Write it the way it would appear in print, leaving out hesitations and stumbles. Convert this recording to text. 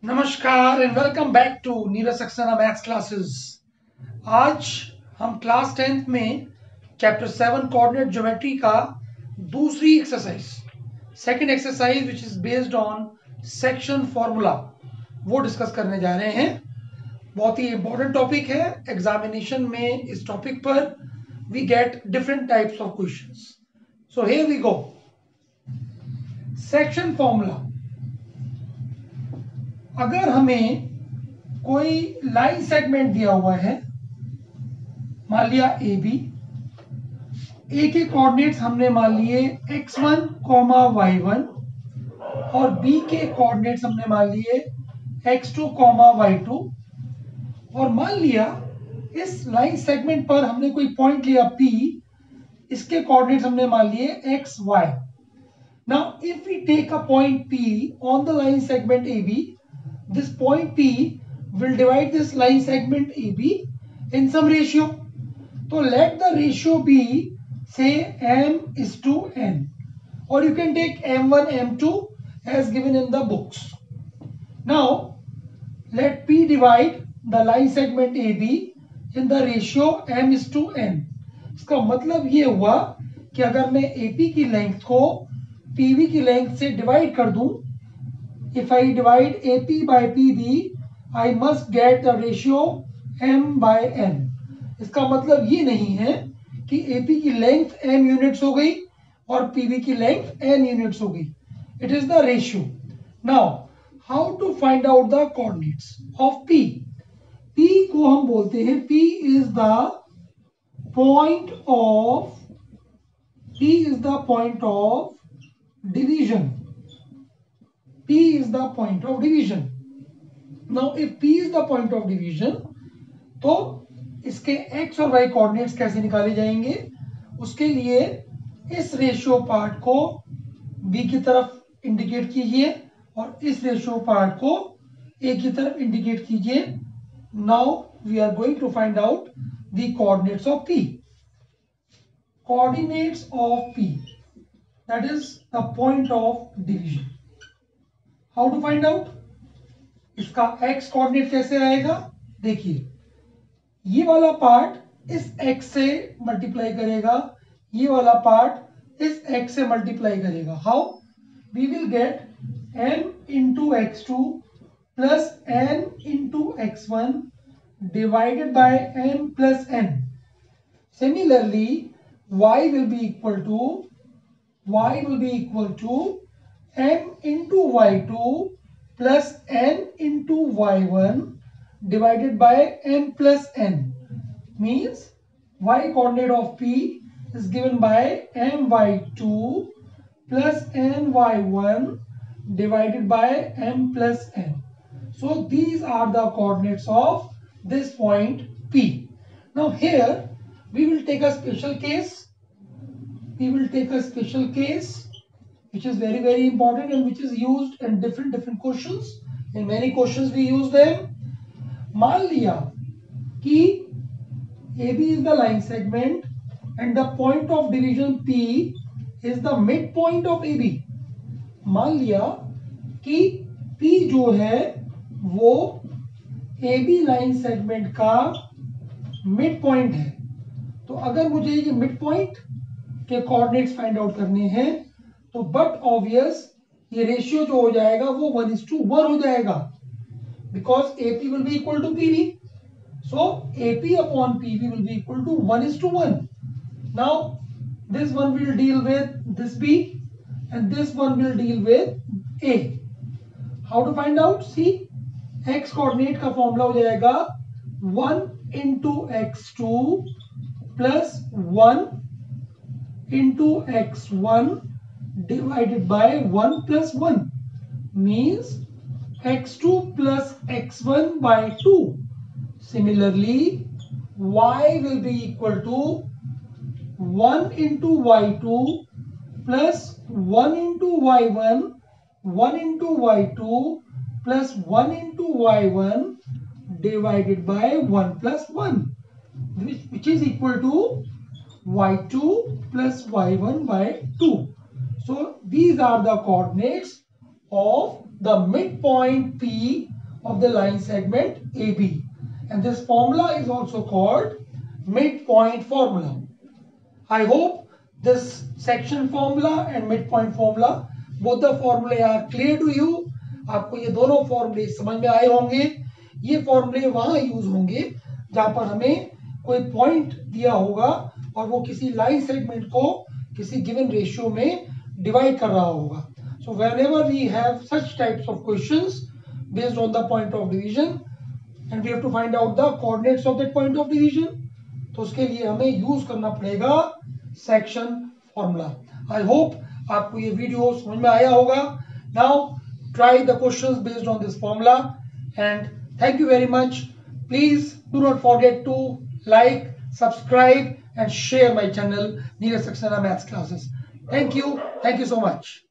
नमस्कार and welcome back to Neeraj Saxena maths classes. आज हम क्लास 10th में चैप्टर 7 कोऑर्डिनेट ज्योमेट्री का दूसरी exercise second exercise which is based on section formula वो डिस्कस करने जा रहे हैं। बहुत ही इंपॉर्टेंट टॉपिक है। एग्जामिनेशन में इस टॉपिक पर we get different types of questions. So here we go. Section formula, अगर हमें कोई लाइन सेगमेंट दिया हुआ है, मान लिया ए बी, ए के कोऑर्डिनेट्स हमने मान लिए x1, y1 और बी के कोऑर्डिनेट्स हमने मान लिए x2, y2 और मान लिया इस लाइन सेगमेंट पर हमने कोई पॉइंट लिया P, इसके कोऑर्डिनेट्स हमने मान लिए x, y. Now if we take a point P on the line segment AB, this point P will divide this line segment AB in some ratio. So let the ratio be say m:n, or you can take m1, m2 as given in the books. Now let P divide the line segment AB in the ratio m:n. इसका मतलब ये हुआ कि अगर मैं AP की length को PB की लेंथ से डिवाइड कर दूं, if I divide AP by PB, I must get the ratio m/n. इसका मतलब ये नहीं है कि AP की लेंथ m यूनिट्स हो गई और PB की लेंथ n यूनिट्स हो गई. It is the ratio. Now, how to find out the coordinates of P? P को हम बोलते हैं, P is the point of division. P is the point of division. Now if P is the point of division, तो इसके x और y coordinates कैसे निकाले जाएंगे? उसके लिए इस रेशियो पार्ट को B की तरफ इंडिकेट कीजिए और इस रेशियो पार्ट को A की तरफ इंडिकेट कीजिए. Now we are going to find out the coordinates of P. Coordinates of P, that is the point of division. How to find out? इसका x कोऑर्डिनेट कैसे आएगा? देखिए, ये वाला पार्ट इस x से मल्टीप्लाई करेगा, ये वाला पार्ट इस x से मल्टीप्लाई करेगा. How? We will get m into x2 plus n into x1 divided by m plus n. Similarly y will be equal to m into y2 plus n into y1 divided by m plus n. Means y coordinate of P is given by my2 plus ny1 divided by m plus n. So these are the coordinates of this point P. Now here we will take a special case. Which is very important and which is used in different questions. In many questions we use them. मान लिया कि AB is the line segment and the point of division P is the midpoint of AB. मान लिया कि P जो है वो AB line segment का मिड पॉइंट है. तो अगर मुझे ये मिड पॉइंट के कोऑर्डिनेट्स फाइंड आउट करने हैं तो बट ऑब्वियस ये रेशियो जो हो जाएगा वो 1:1 हो जाएगा, because AP will be equal to PB. So AP upon PB will be equal to 1:1. Now this one will deal with this B and this one will deal with A. How to find out? See, x coordinate का formula हो जाएगा 1 into x2 plus 1 into x1 divided by 1 plus 1 means x2 plus x1 by 2. Similarly, y will be equal to 1 into y2 plus 1 into y1, 1 into y2 plus 1 into y1 divided by 1 plus 1, which is equal to y2 plus y1 by 2. So these are the coordinates of the midpoint P of the line segment AB. And this formula is also called midpoint formula. I hope this section formula and midpoint formula, both the formulae are clear to you. आपको ये दोनों फॉर्मूले समझ में आए होंगे. ये फॉर्मूले वहां यूज होंगे जहां पर हमें कोई पॉइंट दिया होगा और वो किसी लाइन सेगमेंट को किसी गिवन रेशियो में डिवाइड कर रहा होगा. So whenever we have such types of questions based on the point of division and we have to find out the coordinates of that point of division, तो उसके लिए हमें यूज करना पड़ेगा सेक्शन फॉर्मूला. आई होप आपको ये video समझ में आया होगा. Now try the questions based on this formula, and thank you very much. Please do not forget to like, subscribe and share my channel Neeraj Saxena Maths Classes. Thank you so much.